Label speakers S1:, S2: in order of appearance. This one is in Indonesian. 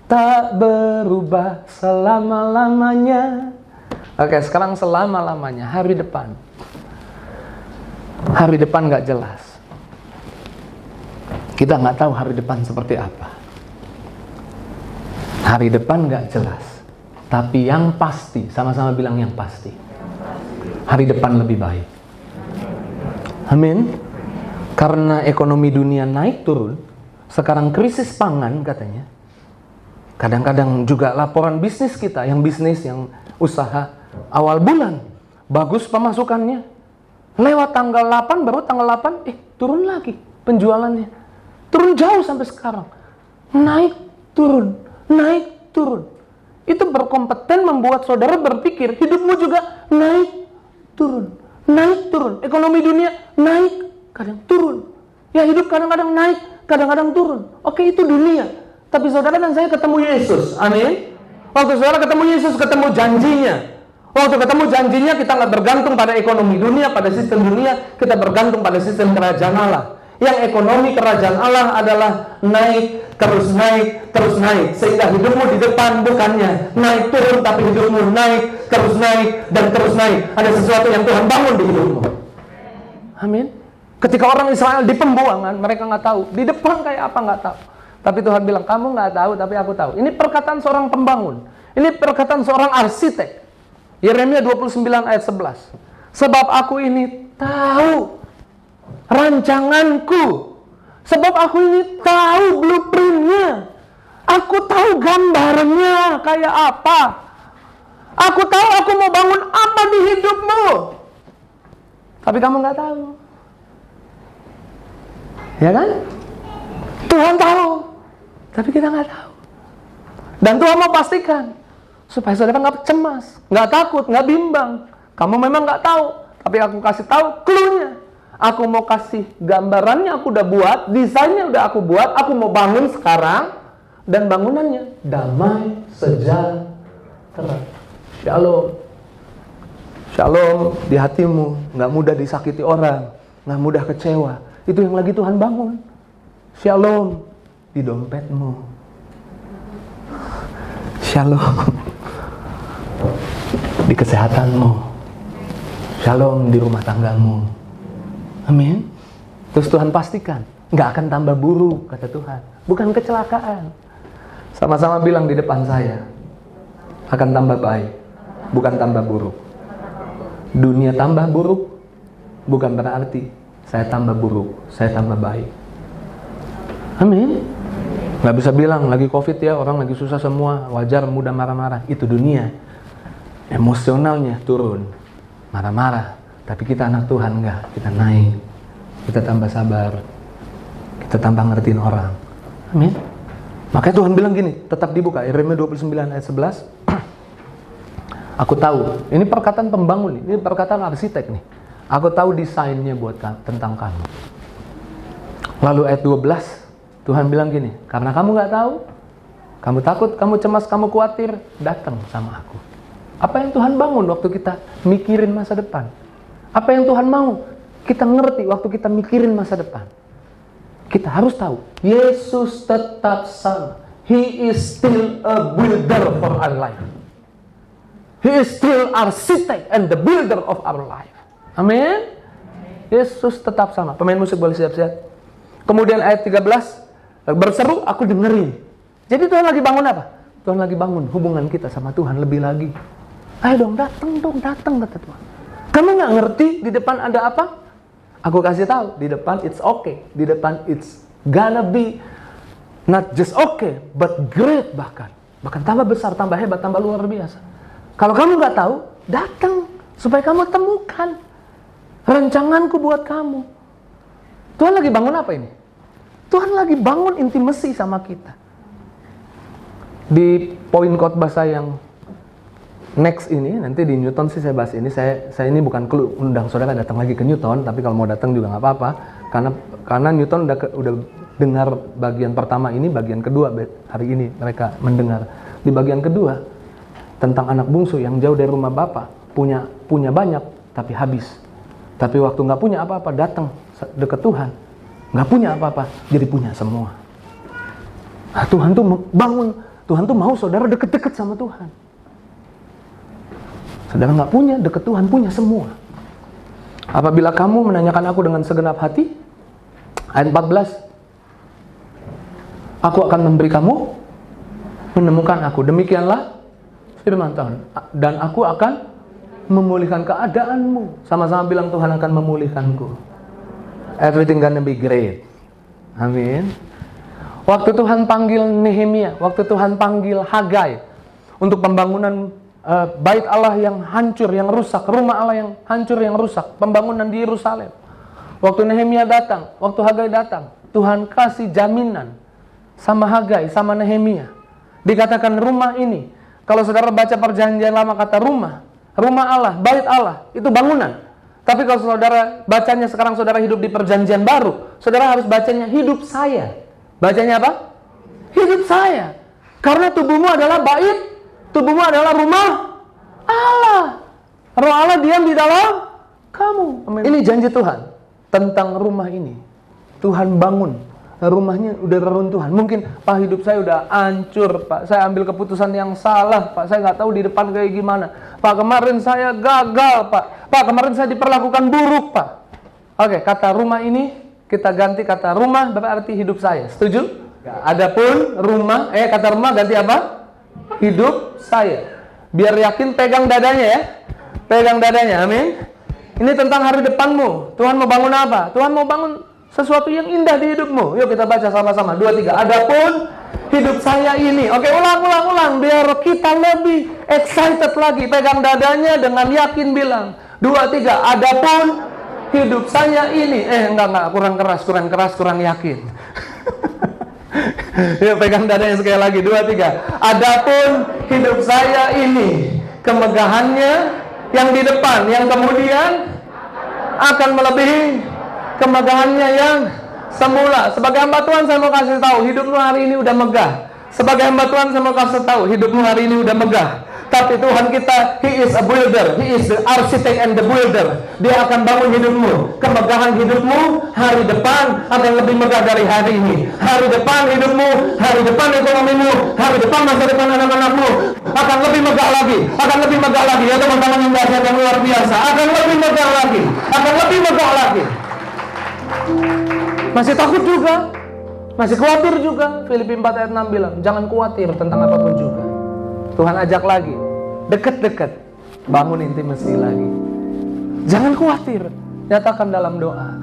S1: tak berubah selama-lamanya. Oke, sekarang selama-lamanya, hari depan. Hari depan nggak jelas. Kita nggak tahu hari depan seperti apa. Hari depan nggak jelas. Tapi yang pasti, sama-sama bilang yang pasti. Hari depan lebih baik. Amin. Karena ekonomi dunia naik turun, sekarang krisis pangan katanya. Kadang-kadang juga laporan bisnis kita, yang bisnis, yang usaha, awal bulan, bagus pemasukannya. Lewat tanggal 8, baru tanggal 8, turun lagi penjualannya. Turun jauh sampai sekarang. Naik, turun, naik, turun. Itu berkompeten membuat saudara berpikir, hidupmu juga naik, turun, naik, turun. Ekonomi dunia naik, kadang turun. Ya, hidup kadang-kadang naik, kadang-kadang turun. Oke, itu dunia. Tapi saudara dan saya ketemu Yesus. Amin. Waktu saudara ketemu Yesus, ketemu janjinya. Waktu ketemu janjinya, kita nggak bergantung pada ekonomi dunia, pada sistem dunia. Kita bergantung pada sistem kerajaan Allah. Yang ekonomi kerajaan Allah adalah naik, terus naik, terus naik. Sehingga hidupmu di depan bukannya naik turun, tapi hidupmu naik, dan terus naik. Ada sesuatu yang Tuhan bangun di hidupmu. Amin. Ketika orang Israel di pembuangan, mereka nggak tahu. Di depan kayak apa nggak tahu. Tapi Tuhan bilang, kamu nggak tahu, tapi aku tahu. Ini perkataan seorang pembangun. Ini perkataan seorang arsitek. Yeremia 29 ayat 11. Sebab aku ini tahu rancanganku. Sebab aku ini tahu blueprintnya. Aku tahu gambarnya kayak apa. Aku tahu aku mau bangun apa di hidupmu. Tapi kamu nggak tahu. Ya kan? Tuhan tahu. Tapi kita nggak tahu. Dan Tuhan mau pastikan supaya saudara nggak cemas, nggak takut, nggak bimbang. Kamu memang nggak tahu, tapi aku kasih tahu clue-nya. Aku mau kasih gambarannya, aku udah buat, desainnya udah aku buat, aku mau bangun sekarang, dan bangunannya damai, sejahtera. Shalom. Shalom di hatimu, nggak mudah disakiti orang, nggak mudah kecewa. Itu yang lagi Tuhan bangun. Shalom di dompetmu. Shalom di kesehatanmu. Shalom di rumah tanggamu. Amin. Terus Tuhan pastikan nggak akan tambah buruk, kata Tuhan. Bukan kecelakaan. Sama-sama bilang di depan saya, akan tambah baik, bukan tambah buruk. Dunia tambah buruk bukan berarti saya tambah buruk, saya tambah baik. Amin. Nggak bisa bilang lagi COVID ya, orang lagi susah semua, wajar mudah marah-marah. Itu dunia. Emosionalnya turun, marah-marah. Tapi kita anak Tuhan enggak, kita naik. Kita tambah sabar. Kita tambah ngertiin orang. Amin. Makanya Tuhan bilang gini, tetap dibuka. Yeremia 29 ayat 11. Aku tahu, ini perkataan pembangun, ini perkataan arsitek nih. Aku tahu desainnya buat tentang kamu. Lalu ayat 12, Tuhan bilang gini, karena kamu nggak tahu, kamu takut, kamu cemas, kamu khawatir, datang sama aku. Apa yang Tuhan bangun waktu kita mikirin masa depan? Apa yang Tuhan mau kita ngerti waktu kita mikirin masa depan? Kita harus tahu, Yesus tetap sama. He is still a builder for our life. He is still architect and the builder of our life. Amin. Yesus tetap sama. Pemain musik boleh siap-siap. Kemudian ayat 13, berseru, aku dengerin. Jadi Tuhan lagi bangun apa? Tuhan lagi bangun hubungan kita sama Tuhan lebih lagi. Ayo dong, datang kata Tuhan. Kamu nggak ngerti di depan ada apa? Aku kasih tahu, di depan it's okay. Di depan it's gonna be not just okay, but great bahkan. Bahkan tambah besar, tambah hebat, tambah luar biasa. Kalau kamu nggak tahu, datang supaya kamu temukan rancanganku buat kamu. Tuhan lagi bangun apa ini? Tuhan lagi bangun intimasi sama kita. Di poin khotbah saya yang next ini, nanti di Newton sih saya bahas ini. Saya ini bukan undang saudara datang lagi ke Newton, tapi kalau mau datang juga nggak apa-apa. Karena Newton udah dengar bagian pertama ini, bagian kedua hari ini mereka mendengar. Di bagian kedua tentang anak bungsu yang jauh dari rumah Bapa, punya banyak tapi habis. Tapi waktu nggak punya apa-apa datang dekat Tuhan, nggak punya apa-apa jadi punya semua. Nah, Tuhan tuh bangun Tuhan tuh mau saudara deket-deket sama Tuhan. Saudara nggak punya, deket Tuhan punya semua. Apabila kamu menanyakan aku dengan segenap hati, ayat 14, aku akan memberi kamu menemukan aku. Demikianlah firman Tuhan. Dan aku akan memulihkan keadaanmu. Sama-sama bilang, Tuhan akan memulihkanku. Everything gonna be great. Amin. Waktu Tuhan panggil Nehemia, waktu Tuhan panggil Hagai untuk pembangunan bait Allah yang hancur, yang rusak, rumah Allah yang hancur, yang rusak, pembangunan di Yerusalem. Waktu Nehemia datang, waktu Hagai datang, Tuhan kasih jaminan sama Hagai, sama Nehemia. Dikatakan rumah ini, kalau saudara baca perjanjian lama kata rumah Allah, bait Allah, itu bangunan. Tapi kalau saudara bacanya sekarang, saudara hidup di perjanjian baru, saudara harus bacanya hidup saya. Bacanya apa? Hidup saya. Karena tubuhmu adalah bait, tubuhmu adalah rumah Allah. Roh Allah diam di dalam kamu. Amin. Ini janji Tuhan tentang rumah ini. Tuhan bangun, rumahnya udah reruntuhan. Mungkin, Pak, hidup saya udah hancur, Pak. Saya ambil keputusan yang salah, Pak. Saya nggak tahu di depan kayak gimana. Pak, kemarin saya gagal, Pak. Pak, kemarin saya diperlakukan buruk, Pak. Oke, kata rumah ini kita ganti kata rumah berarti hidup saya. Setuju? Adapun rumah, kata rumah ganti apa? Hidup saya. Biar yakin, pegang dadanya ya. Pegang dadanya, amin. Ini tentang hari depanmu. Tuhan mau bangun apa? Tuhan mau bangun sesuatu yang indah di hidupmu. Yuk kita baca sama-sama. 2, 3. Adapun hidup saya ini. Oke, ulang. Biar kita lebih excited lagi. Pegang dadanya dengan yakin bilang. 2, 3. Adapun hidup saya ini. Enggak. Kurang keras, kurang yakin. Yuk pegang dadanya sekali lagi. 2, 3. Adapun hidup saya ini, kemegahannya yang di depan, yang kemudian akan melebihi kemegahannya yang semula. Sebagai hamba Tuhan saya mau kasih tahu, hidupmu hari ini udah megah. Sebagai hamba Tuhan saya mau kasih tahu, hidupmu hari ini udah megah. Tapi Tuhan kita, He is a builder, He is the architect and the builder. Dia akan bangun hidupmu. Kemegahan hidupmu hari depan akan lebih megah dari hari ini. Hari depan hidupmu, hari depan ekonomimu, hari depan masa depan anak-anakmu akan lebih megah lagi. Akan lebih megah lagi. Ya teman-teman yang dahsyat, yang luar biasa. Akan lebih megah lagi. Akan lebih megah lagi. Masih takut juga, masih khawatir juga. Filipi 4 ayat 6 bilang, jangan khawatir tentang apapun juga. Tuhan ajak lagi, deket-deket, bangun intimasi lagi. Jangan khawatir, nyatakan dalam doa.